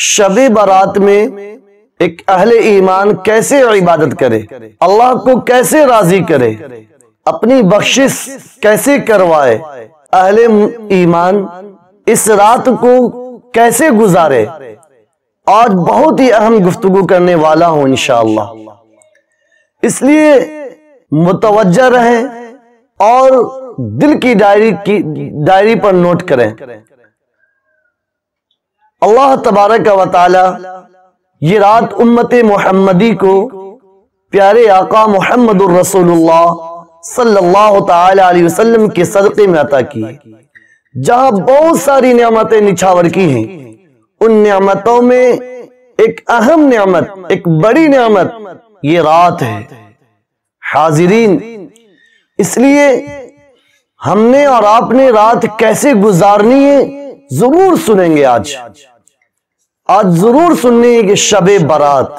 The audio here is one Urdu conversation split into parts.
شب برات میں ایک اہل ایمان کیسے عبادت کرے، اللہ کو کیسے راضی کرے، اپنی بخشش کیسے کروائے، اہل ایمان اس رات کو کیسے گزارے، آج بہت ہی اہم گفتگو کرنے والا ہوں انشاءاللہ، اس لیے متوجہ رہیں اور دل کی ڈائری پر نوٹ کریں۔ اللہ تبارک و تعالی یہ رات امت محمدی کو پیارے آقا محمد الرسول اللہ صلی اللہ تعالی علیہ وسلم کے صدقے میں عطا کی، جہاں بہت ساری نعمتیں نچھاور کی ہیں، ان نعمتوں میں ایک اہم نعمت، ایک بڑی نعمت یہ رات ہے حاضرین۔ اس لیے ہم نے اور آپ نے رات کیسے گزارنی ہے ضرور سنیں گے، آج ضرور سننے کہ شب برات،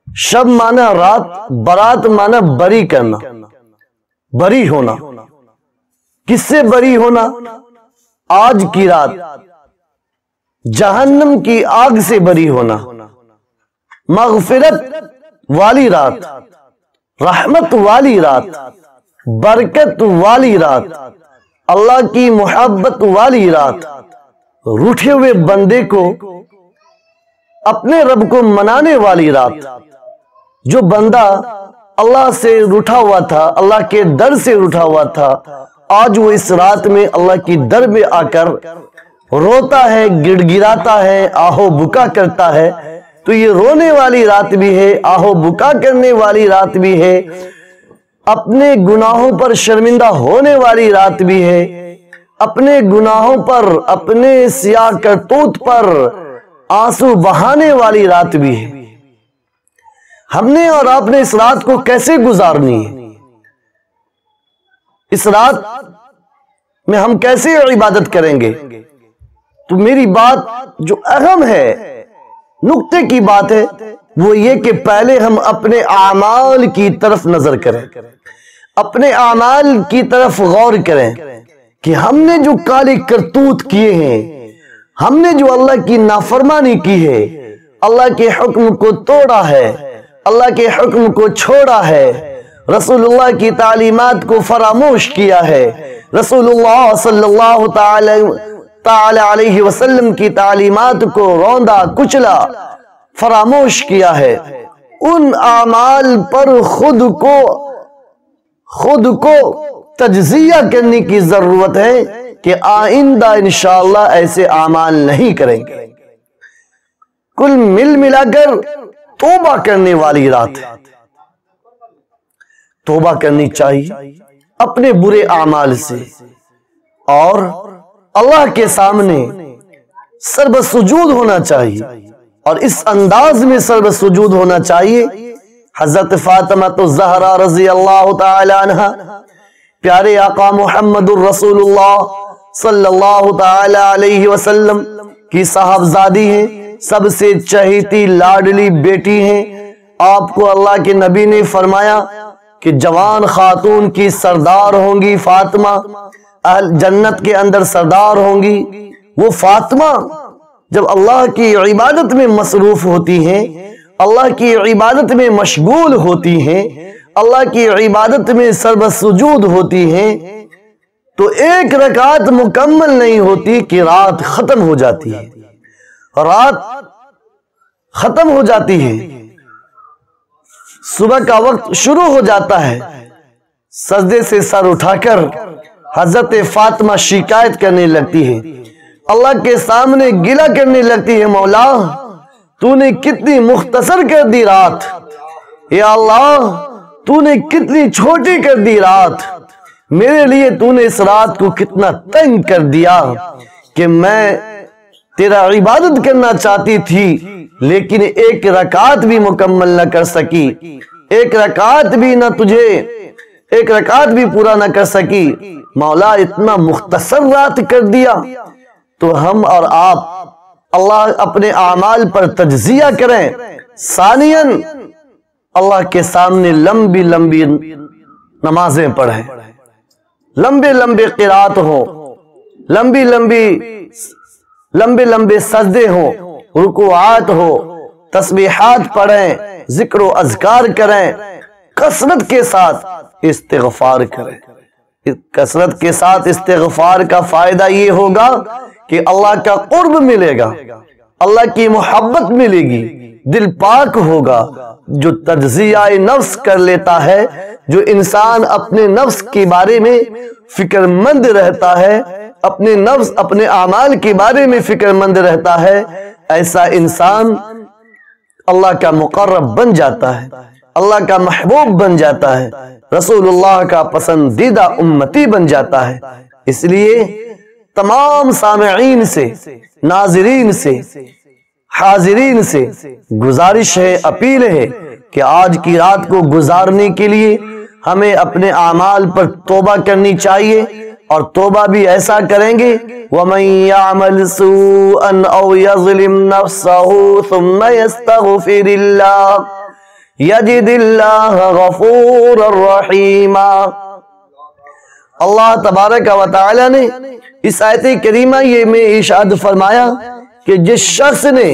شب مانا رات، برات مانا بری کرنا، بری ہونا۔ کس سے بری ہونا؟ آج کی رات جہنم کی آگ سے بری ہونا، مغفرت والی رات، رحمت والی رات، برکت والی رات، اللہ کی محبت والی رات، روٹھے ہوئے بندے کو اپنے رب کو منانے والی رات۔ جو بندہ اللہ سے روٹھا ہوا تھا، اللہ کے در سے روٹھا ہوا تھا، آج وہ اس رات میں اللہ کی در میں آ کر روتا ہے، گڑ گڑاتا ہے، آہو بکا کرتا ہے، تو یہ رونے والی رات بھی ہے، آہو بکا کرنے والی رات بھی ہے، اپنے گناہوں پر شرمندہ ہونے والی رات بھی ہے، اپنے گناہوں پر، اپنے سیاہ کرتوت پر آنسو بہانے والی رات بھی ہے۔ ہم نے اور آپ نے اس رات کو کیسے گزارنی ہے، اس رات میں ہم کیسے عبادت کریں گے؟ تو میری بات جو اہم ہے، نقطے کی بات ہے، وہ یہ کہ پہلے ہم اپنے اعمال کی طرف نظر کریں، اپنے اعمال کی طرف غور کریں کہ ہم نے جو کالے کرتوت کیے ہیں، ہم نے جو اللہ کی نافرمانی کی ہے، اللہ کے حکم کو توڑا ہے، اللہ کے حکم کو چھوڑا ہے، رسول اللہ کی تعلیمات کو فراموش کیا ہے، رسول اللہ صلی اللہ تعالی علیہ وسلم کی تعلیمات کو روندا کچلا، فراموش کیا ہے، ان اعمال پر خود کو تجزیہ کرنے کی ضرورت ہے کہ آئندہ انشاءاللہ ایسے اعمال نہیں کریں گے۔ کل ملا کر توبہ کرنے والی رات ہے، توبہ کرنی چاہیے اپنے برے اعمال سے، اور اللہ کے سامنے سرب سجود ہونا چاہیے، اور اس انداز میں سرب سجود ہونا چاہیے۔ حضرت فاطمہ الزہرا رضی اللہ تعالی عنہ پیارے آقا محمد الرسول اللہ صلی اللہ تعالی علیہ وسلم کی صاحبزادی ہیں، سب سے چہیتی لاڈلی بیٹی ہیں۔ آپ کو اللہ کے نبی نے فرمایا کہ جوان خاتون کی سردار ہوں گی فاطمہ، اہل جنت کے اندر سردار ہوں گی۔ وہ فاطمہ جب اللہ کی عبادت میں مصروف ہوتی ہیں، اللہ کی عبادت میں مشغول ہوتی ہیں، اللہ کی عبادت میں سرب سجود ہوتی ہیں، تو ایک رکعت مکمل نہیں ہوتی کہ رات ختم ہو جاتی ہے، رات ختم ہو جاتی ہے، صبح کا وقت شروع ہو جاتا ہے۔ سجدے سے سر اٹھا کر حضرت فاطمہ شکایت کرنے لگتی ہے، اللہ کے سامنے گلہ کرنے لگتی ہے، مولا تو نے کتنی مختصر کر دی رات، یا اللہ تو نے کتنی چھوٹی کر دی رات، میرے لیے تو نے اس رات کو کتنا تنگ کر دیا کہ میں تیرا عبادت کرنا چاہتی تھی لیکن ایک رکعت بھی مکمل نہ کر سکی، ایک رکعت بھی پورا نہ کر سکی، مولا اتنا مختصر رات کر دیا۔ تو ہم اور آپ اللہ اپنے اعمال پر تجزیہ کریں، ثانیاً اللہ کے سامنے لمبی لمبی نمازیں پڑھیں، لمبے لمبے قرات ہوں، لمبے لمبے سجدے ہوں، رکوعات ہو، تسبیحات پڑھیں، ذکر و اذکار کریں، کثرت کے ساتھ استغفار کریں۔ کثرت کے ساتھ استغفار کا فائدہ یہ ہوگا کہ اللہ کا قرب ملے گا، اللہ کی محبت ملے گی، دل پاک ہوگا۔ جو تجزیہ نفس کر لیتا ہے، جو انسان اپنے نفس کے بارے میں فکر مند رہتا ہے، اپنے نفس اپنے اعمال کے بارے میں فکر مند رہتا ہے، ایسا انسان اللہ کا مقرب بن جاتا ہے، اللہ کا محبوب بن جاتا ہے، رسول اللہ کا پسندیدہ امتی بن جاتا ہے۔ اس لیے تمام سامعین سے، ناظرین سے، حاضرین سے گزارش ہے، اپیل ہے کہ آج کی رات کو گزارنے کے لیے ہمیں اپنے اعمال پر توبہ کرنی چاہیے، اور توبہ بھی ایسا کریں گے وَمَن يَعْمَلْ سُوءًا أَوْ يَظْلِمْ نَفْسَهُ ثُمَّ يَسْتَغْفِرِ اللَّهَ يَجِدِ اللَّهَ غَفُورًا رَحِيمًا۔ اللہ تبارک و تعالی نے اس آیت کریمہ یہ میں ارشاد فرمایا کہ جس شخص نے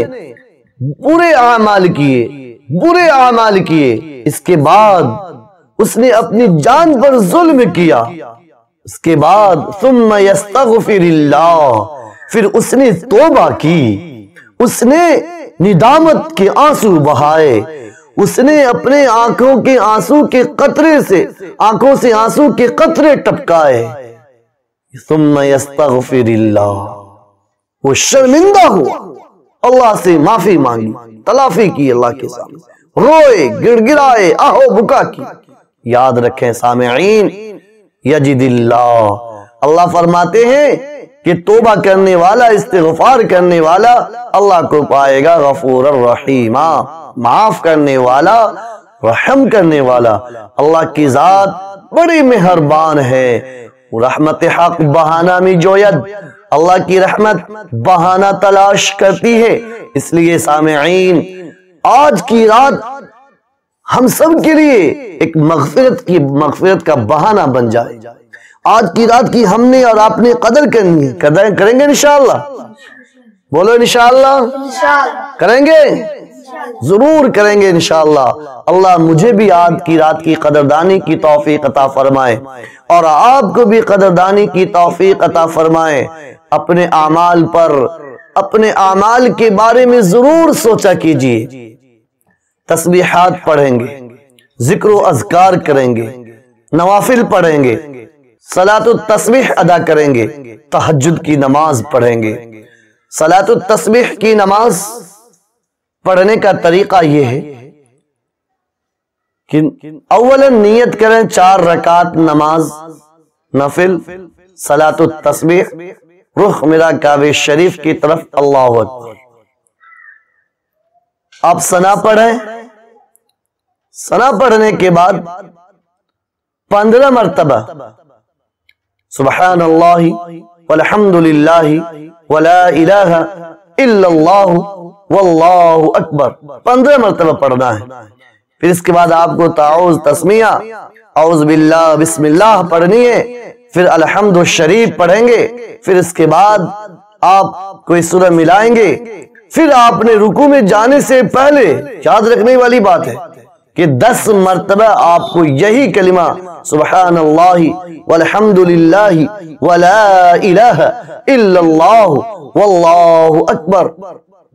برے اعمال کیے، اس کے بعد اس نے اپنی جان پر ظلم کیا، اس کے بعد ثم یستغفر اللہ، پھر اس نے توبہ کی، اس نے ندامت کے آنسو بہائے، اس نے اپنے آنکھوں کے آنسو کے قطرے سے آنکھوں سے آنسو کے قطرے ٹپکائے، ثم یستغفر اللہ، وہ شرمندہ ہوا، اللہ سے معافی مانگی، تلافی کی، اللہ کے سامنے روئے، گڑ گڑائے، آہو بکا کی۔ یاد رکھیں سامعین، یجد اللہ فرماتے ہیں کہ توبہ کرنے والا، استغفار کرنے والا اللہ کو پائے گا غفور الرحیم، معاف کرنے والا، رحم کرنے والا۔ اللہ کی ذات بڑی مہربان ہے، رحمت حق بہانہ میں جوید، اللہ کی رحمت بہانہ تلاش کرتی ہے۔ اس لیے سامعین، آج کی رات ہم سب کے لیے ایک مغفرت کا بہانہ بن جائے۔ آج کی رات کی ہم نے اور آپ نے قدر کرنی ہے، قدر کریں گے انشاءاللہ؟ بولو انشاءاللہ کریں گے، ضرور کریں گے انشاءاللہ۔ اللہ مجھے بھی آج کی رات کی قدردانی کی توفیق عطا فرمائے، اور آپ کو بھی قدردانی کی توفیق عطا فرمائے۔ اپنے اعمال پر، اپنے اعمال کے بارے میں ضرور سوچا کیجئے۔ تسبیحات پڑھیں گے، ذکر و اذکار کریں گے، نوافل پڑھیں گے، صلاۃ التسبیح ادا کریں گے، تہجد کی نماز پڑھیں گے۔ صلاۃ التسبیح کی نماز پڑھنے کا طریقہ یہ ہے کہ اولا نیت کریں 4 رکعت نماز نفل، صلاۃ التسبیح، رخ میرا کعبہ شریف کی طرف، اللہ اکبر۔ آپ ثنا پڑھیں، ثنا پڑھنے کے بعد 15 مرتبہ سبحان اللہ والحمد للہ ولا الہ الا اللہ واللہ اکبر 15 مرتبہ پڑھنا ہے۔ پھر اس کے بعد آپ کو تعوذ، تسمیہ، اعوذ باللہ، بسم اللہ پڑھنی ہے، پھر الحمد شریف پڑھیں گے، پھر اس کے بعد آپ کوئی سورہ ملائیں گے، پھر آپ نے رکوع میں جانے سے پہلے یاد رکھنے والی بات ہے کہ 10 مرتبہ آپ کو یہی کلمہ سبحان اللہ والحمد للہ ولا الہ الا اللہ واللہ اکبر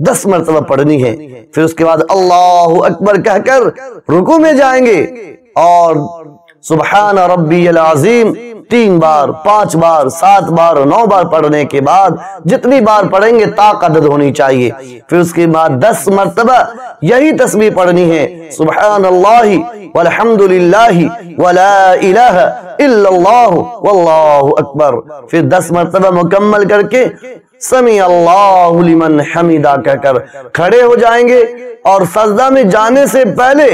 10 مرتبہ پڑھنی ہے۔ پھر اس کے بعد اللہ اکبر کہہ کر رکوع میں جائیں گے، اور سبحان ربی العظیم 3 بار، 5 بار، 7 بار، 9 بار پڑھنے کے بعد جتنی بار پڑھیں گے طاقت عدد ہونی چاہیے۔ پھر اس کے بعد 10 مرتبہ یہی تسبیح پڑھنی ہے، سبحان اللہ والحمد للہ ولا الہ الا اللہ واللہ اکبر۔ پھر 10 مرتبہ مکمل کر کے سمیع اللہ لمن حمیدہ کہہ کر کھڑے ہو جائیں گے، اور سجدہ میں جانے سے پہلے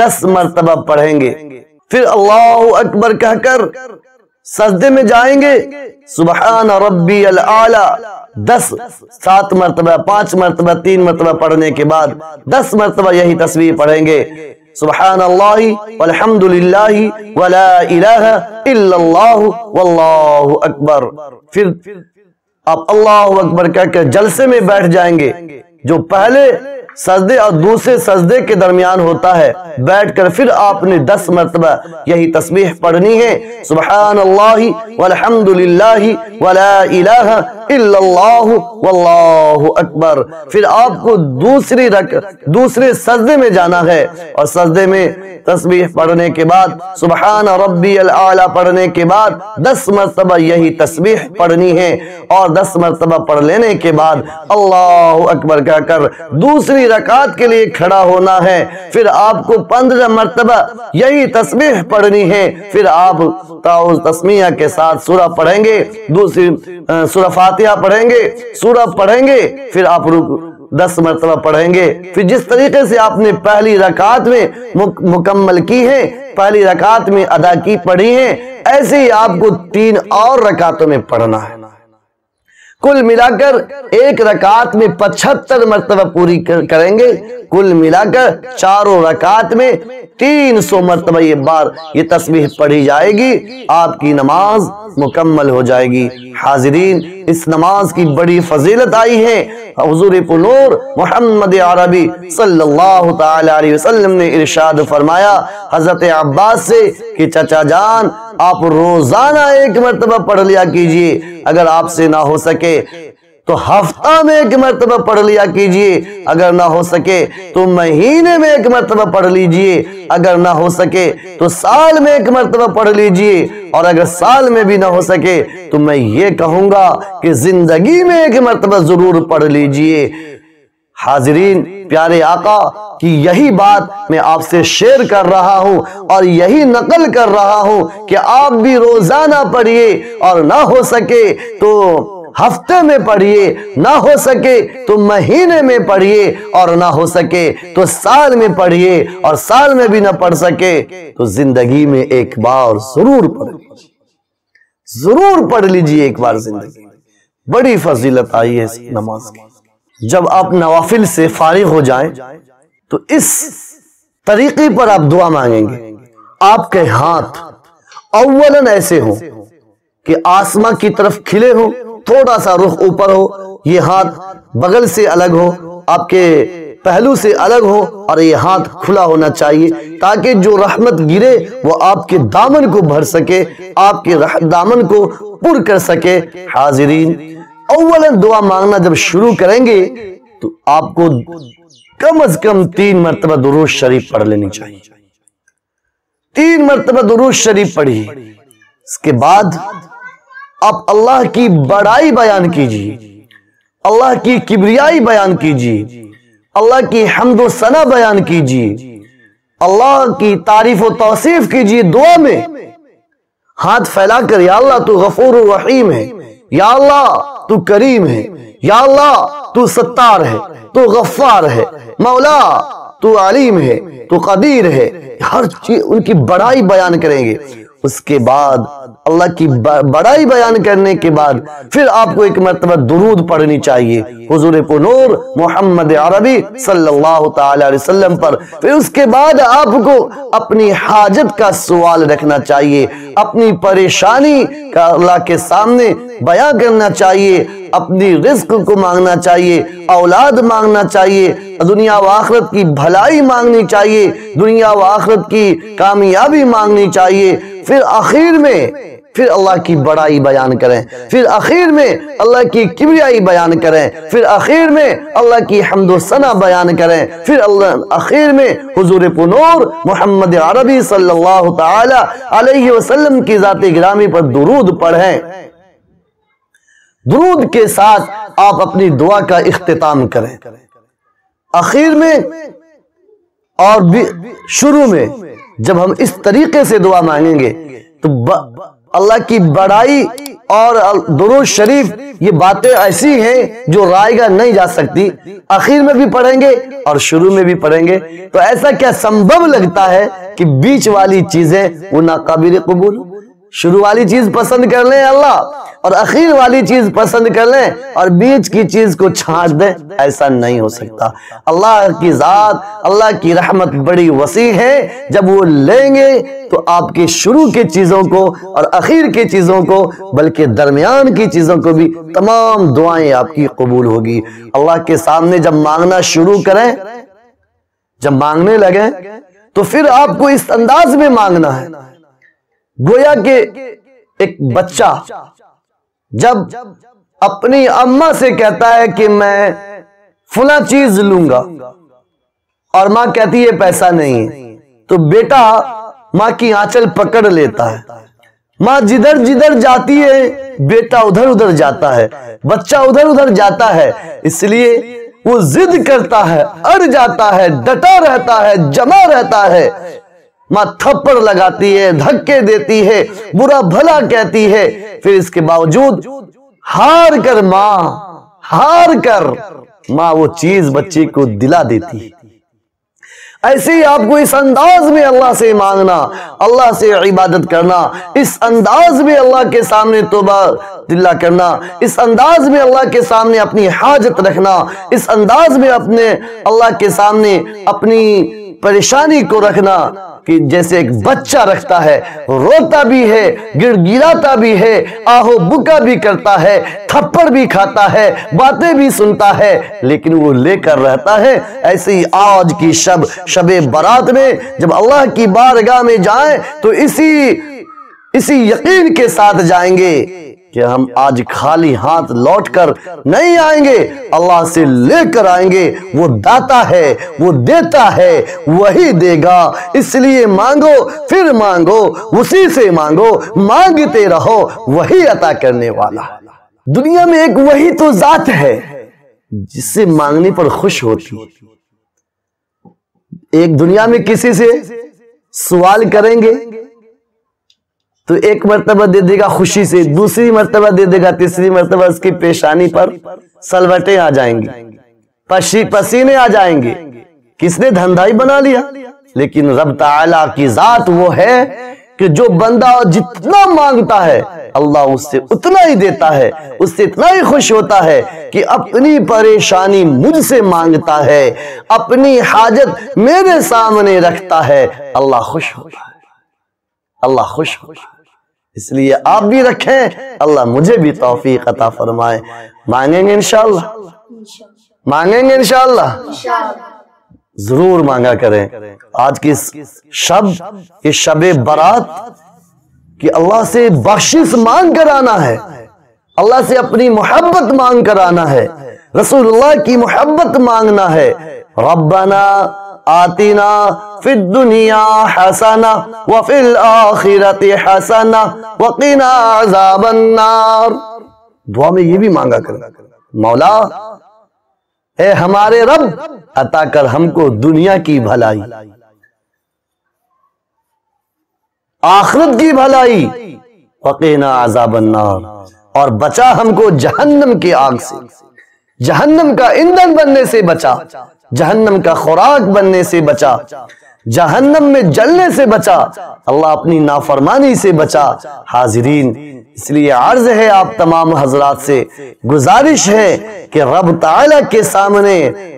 10 مرتبہ پڑھیں گے، پھر اللہ اکبر کہہ کر سجدے میں جائیں گے، سبحان ربی الاعلی 10 7 مرتبہ، 5 مرتبہ، 3 مرتبہ پڑھنے کے بعد 10 مرتبہ یہی تسبیح پڑھیں گے، سبحان اللہ والحمد للہ ولا الہ الا اللہ واللہ اکبر۔ پھر آپ اللہ اکبر کہہ کر جلسے میں بیٹھ جائیں گے، جو پہلے سجدے اور دوسرے سجدے کے درمیان ہوتا ہے، بیٹھ کر پھر آپ نے 10 مرتبہ یہی تسبیح پڑھنی ہے، سبحان اللہ والحمد للہ ولا الہ الا اللہ واللہ اکبر۔ پھر آپ کو دوسرے سجدے میں جانا ہے، اور سجدے میں تسبیح پڑھنے کے بعد سبحان ربی الاعلی پڑھنے کے بعد 10 مرتبہ یہی تسبیح پڑھنی ہے، اور 10 مرتبہ پڑھ لینے کے بعد اللہ اکبر کہہ کر دوسری رکعت کے لیے کھڑا ہونا ہے۔ پھر آپ کو 15 مرتبہ یہی تسبیح پڑھنی ہے، پھر آپ تعوذ تسمیہ کے ساتھ سورہ پڑھیں گے، دوسری سورہ فاتحہ پڑھیں گے، سورہ پڑھیں گے، پھر آپ 10 مرتبہ پڑھیں گے۔ پھر جس طریقے سے آپ نے پہلی رکعت میں مکمل کی ہے، پہلی رکعت میں ادا کی پڑھی ہے، ایسے ہی آپ کو 3 اور رکعتوں میں پڑھنا ہے۔ کل ملا کر ایک رکعت میں 75 مرتبہ پوری کریں گے، کل ملا کر چاروں رکعت میں 300 مرتبہ یہ تسبیح پڑھی جائے گی، آپ کی نماز مکمل ہو جائے گی۔ حاضرین، اس نماز کی بڑی فضیلت آئی ہے۔ حضور پنور محمد عربی صلی اللہ تعالی علیہ وسلم نے ارشاد فرمایا حضرت عباس سے کہ چچا جان، آپ روزانہ 1 مرتبہ پڑھ لیا کیجئے، اگر آپ سے نہ ہو سکے تو ہفتہ میں 1 مرتبہ پڑھ لیا کیجئے، اگر نہ ہو سکے تو مہینے میں 1 مرتبہ پڑھ لیجئے، اگر نہ ہو سکے تو سال میں 1 مرتبہ پڑھ لیجئے، اور اگر سال میں بھی نہ ہو سکے تو میں یہ کہوں گا کہ زندگی میں 1 مرتبہ ضرور پڑھ لیجئے۔ حاضرین، پیارے آقا کی یہی بات میں آپ سے شیئر کر رہا ہوں اور یہی نقل کر رہا ہوں کہ آپ بھی روزانہ پڑھیے، اور نہ ہو سکے تو ہفتے میں پڑھیے، نہ ہو سکے تو مہینے میں پڑھیے، اور نہ ہو سکے تو سال میں پڑھیے، اور سال میں بھی نہ پڑھ سکے تو زندگی میں ایک بار ضرور پڑھ لیجیے، ضرور پڑھ لیجیے ایک بار زندگی میں۔ بڑی فضیلت آئی ہے اس نماز کی۔ جب آپ نوافل سے فارغ ہو جائیں تو اس طریقے پر آپ دعا مانگیں گے۔ آپ کے ہاتھ اولاً ایسے ہوں کہ آسماں کی طرف کھلے ہوں، تھوڑا سا رخ اوپر ہو، یہ ہاتھ بغل سے الگ ہو، آپ کے پہلو سے الگ ہو، اور یہ ہاتھ کھلا ہونا چاہیے تاکہ جو رحمت گرے وہ آپ کے دامن کو بھر سکے، آپ کے دامن کو پر کر سکے۔ حاضرین، اولاً دعا مانگنا جب شروع کریں گے تو آپ کو کم از کم 3 مرتبہ درود شریف پڑھ لینی چاہیے۔ 3 مرتبہ درود شریف پڑھی، اس کے بعد آپ اللہ کی بڑائی بیان کیجیے، اللہ کی کبریائی بیان کیجیے، اللہ کی حمد و ثنا بیان کیجیے، اللہ کی تعریف و توصیف کیجیے دعا میں، ہاتھ پھیلا کر یا اللہ تو غفور الرحیم ہے، یا اللہ تو کریم ہے، یا اللہ تو ستار ہے، تو غفار ہے، مولا تو علیم ہے، تو قدیر ہے، ہر چیز ان کی بڑائی بیان کریں گے۔ اس کے بعد اللہ کی بڑائی بیان کرنے کے بعد پھر آپ کو 1 مرتبہ درود پڑھنی چاہیے حضور پنور محمد عربی صلی اللہ تعالی علیہ وسلم پر۔ پھر اس کے بعد آپ کو اپنی حاجت کا سوال رکھنا چاہیے، اپنی پریشانی کا اللہ کے سامنے بیان کرنا چاہیے، اپنی رزق کو مانگنا چاہیے، اولاد مانگنا چاہیے، دنیا و آخرت کی بھلائی مانگنی چاہیے، دنیا و آخرت کی کامیابی مانگنی چاہیے۔ پھر آخر میں پھر اللہ کی بڑائی بیان کریں، پھر آخر میں اللہ کی کبریائی بیان کریں، پھر آخر میں اللہ کی حمد و ثنا بیان کریں، پھر آخر میں حضور پنور محمد عربی صلی اللہ تعالی علیہ وسلم کی ذات گرامی پر درود پڑھیں۔ درود کے ساتھ آپ اپنی دعا کا اختتام کریں۔ آخر میں اور شروع میں جب ہم اس طریقے سے دعا مانگیں گے تو اللہ کی بڑائی اور درود شریف یہ باتیں ایسی ہیں جو رائگاں نہیں جا سکتی، آخر میں بھی پڑھیں گے اور شروع میں بھی پڑھیں گے، تو ایسا کیا سمبھو لگتا ہے کہ بیچ والی چیزیں وہ ناقابل قبول؟ شروع والی چیز پسند کر لیں اللہ اور اخیر والی چیز پسند کر لیں اور بیچ کی چیز کو چھانٹ دیں، ایسا نہیں ہو سکتا۔ اللہ کی ذات، اللہ کی رحمت بڑی وسیع ہے، جب وہ لیں گے تو آپ کے شروع کے چیزوں کو اور اخیر کے چیزوں کو بلکہ درمیان کی چیزوں کو بھی تمام دعائیں آپ کی قبول ہوگی۔ اللہ کے سامنے جب مانگنا شروع کریں، جب مانگنے لگیں تو پھر آپ کو اس انداز میں مانگنا ہے گویا کہ ایک بچہ جب اپنی اماں سے کہتا ہے کہ میں فلاں چیز لوں گا اور ماں کہتی ہے پیسہ نہیں ہے، تو بیٹا ماں کی آنچل پکڑ لیتا ہے، ماں جدھر جدھر جاتی ہے بیٹا ادھر ادھر جاتا ہے، بچہ ادھر ادھر جاتا ہے، اس لیے وہ ضد کرتا ہے، اڑ جاتا ہے، ڈٹا رہتا ہے، جمع رہتا ہے۔ ماں تھپڑ لگاتی ہے، دھکے دیتی ہے، برا بھلا کہتی ہے، پھر اس کے باوجود ہار کر ماں وہ چیز بچے کو دلا دیتی ہے۔ ایسے ہی آپ کو اس انداز میں اللہ سے مانگنا، اللہ سے عبادت کرنا، اس انداز میں اللہ کے سامنے توبہ دلہ کرنا، اس انداز میں اللہ کے سامنے اپنی حاجت رکھنا، اس انداز میں اپنے اللہ کے سامنے اپنی پریشانی کو رکھنا کہ جیسے ایک بچہ رکھتا ہے، روتا بھی ہے، گڑ گڑاتا بھی ہے، آہو بکا بھی کرتا ہے، تھپڑ بھی کھاتا ہے، باتیں بھی سنتا ہے، لیکن وہ لے کر رہتا ہے۔ ایسے ہی آج کی شب برات میں جب اللہ کی بارگاہ میں جائیں تو اسی یقین کے ساتھ جائیں گے کہ ہم آج خالی ہاتھ لوٹ کر نہیں آئیں گے، اللہ سے لے کر آئیں گے۔ وہ داتا ہے، وہ دیتا ہے، وہی دے گا، اس لیے مانگو پھر مانگو، اسی سے مانگو، مانگتے رہو، وہی عطا کرنے والا۔ دنیا میں ایک وہی تو ذات ہے جس سے مانگنے پر خوش ہوتی ہے۔ ایک دنیا میں کسی سے سوال کریں گے تو ایک مرتبہ دے دے گا خوشی سے، دوسری مرتبہ دے دے گا، تیسری مرتبہ اس کی پیشانی پر سلوٹیں آ جائیں گی، پسینے آ جائیں گے۔ کس نے دھندائی بنا لیا؟ لیکن رب تعالیٰ کی ذات وہ ہے کہ جو بندہ جتنا مانگتا ہے اللہ اس سے اتنا ہی دیتا ہے، اس سے اتنا ہی خوش ہوتا ہے کہ اپنی پریشانی مجھ سے مانگتا ہے، اپنی حاجت میرے سامنے رکھتا ہے، اللہ خوش ہوتا ہے، اللہ خوش ہوتا ہے۔ اس لیے آپ بھی رکھیں، اللہ مجھے بھی توفیق عطا فرمائے۔ مانگیں گے انشاءاللہ، مانگیں گے انشاءاللہ، ضرور مانگا کریں۔ آج کی یہ شب برات کہ اللہ سے بخشش مانگ کر آنا ہے، اللہ سے اپنی محبت مانگ کر آنا ہے، رسول اللہ کی محبت مانگنا ہے۔ ربنا آتنا فی الدنیا حسنہ وفی الآخرۃ حسنہ وقنا عذاب النار۔ دعا میں یہ بھی مانگا کریں، مولا اے ہمارے رب عطا کر ہم کو دنیا کی بھلائی، آخرت کی بھلائی، وقنا عذاب النار، اور بچا ہم کو جہنم کی آگ سے، جہنم کا ایندھن بننے سے بچا، جہنم کا خوراک بننے سے بچا، جہنم میں جلنے سے بچا، اللہ اپنی نافرمانی سے بچا۔ حاضرین، اس لیے عرض ہے آپ تمام حضرات سے، گزارش ہے کہ رب تعالیٰ کے سامنے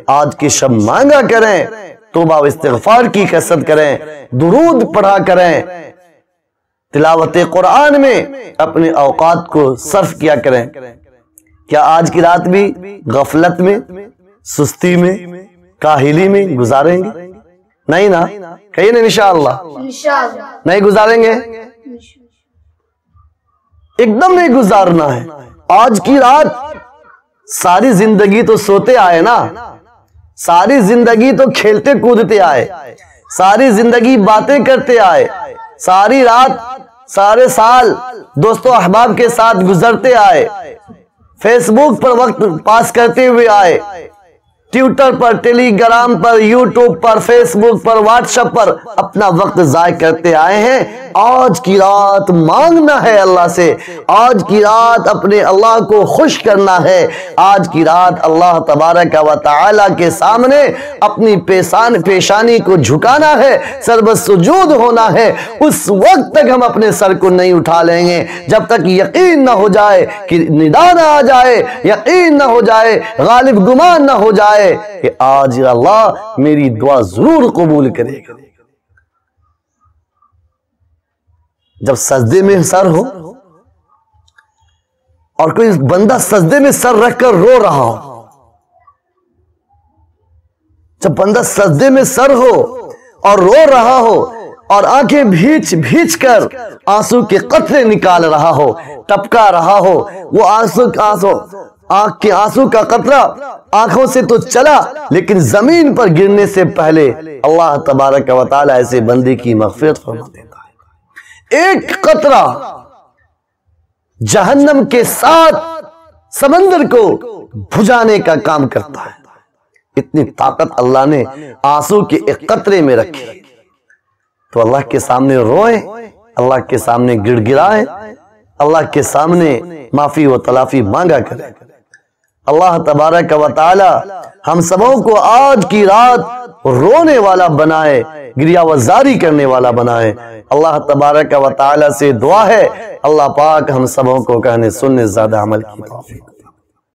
آج کی شب مانگا کریں، توبہ و استغفار کی کثرت کریں، درود پڑھا کریں، تلاوت قرآن میں اپنے اوقات کو صرف کیا کریں۔ کیا آج کی رات بھی غفلت میں، سستی میں، کاہلی میں گزاریں گے؟ نہیں نا؟ کہیں نا انشاءاللہ نہیں گزاریں گے، ایک دم نہیں گزارنا ہے۔ آج کی رات ساری زندگی تو سوتے آئے نا، ساری زندگی تو کھیلتے کودتے آئے، ساری زندگی باتیں کرتے آئے، ساری رات سارے سال دوستوں احباب کے ساتھ گزرتے آئے، فیس بک پر وقت پاس کرتے ہوئے آئے، ٹویٹر پر، ٹیلی گرام پر، یوٹیوب پر، فیس بک پر، واٹس ایپ پر اپنا وقت ضائع کرتے آئے ہیں۔ آج کی رات مانگنا ہے اللہ سے، آج کی رات اپنے اللہ کو خوش کرنا ہے، آج کی رات اللہ تبارک و تعالی کے سامنے اپنی پیشانی کو جھکانا ہے، سر بسجود ہونا ہے۔ اس وقت تک ہم اپنے سر کو نہیں اٹھا لیں گے جب تک یقین نہ ہو جائے کہ ندا نہ آ جائے، یقین نہ ہو جائے، غالب گمان نہ ہو جائے کہ آج اللہ میری دعا ضرور قبول کرے گا۔ جب سجدے میں سر ہو اور کوئی بندہ سجدے میں سر رکھ کر رو رہا ہو، جب بندہ سجدے میں سر ہو اور رو رہا ہو اور آنکھیں بھیج کر آنسو کے قطرے نکال رہا ہو، ٹپکا رہا ہو، وہ آنکھ کے آنسو کا قطرہ آنکھوں سے تو چلا لیکن زمین پر گرنے سے پہلے اللہ تبارک و تعالی ایسے بندے کی مغفرت فرما دیتا ہے۔ ایک قطرہ جہنم کے 7 سمندر کو بھجانے کا کام کرتا ہے۔ اتنی طاقت اللہ نے آنسو کے ایک قطرے میں رکھی، تو اللہ کے سامنے روئیں، اللہ کے سامنے گڑ گڑائیں، اللہ کے سامنے معافی و تلافی مانگا کریں۔ اللہ تبارک و تعالی ہم سبوں کو آج کی رات رونے والا بنائے، گریہ وزاری کرنے والا بنائے۔ اللہ تبارک و تعالی سے دعا ہے اللہ پاک ہم سبوں کو کہنے سننے زیادہ عمل کی توفیق۔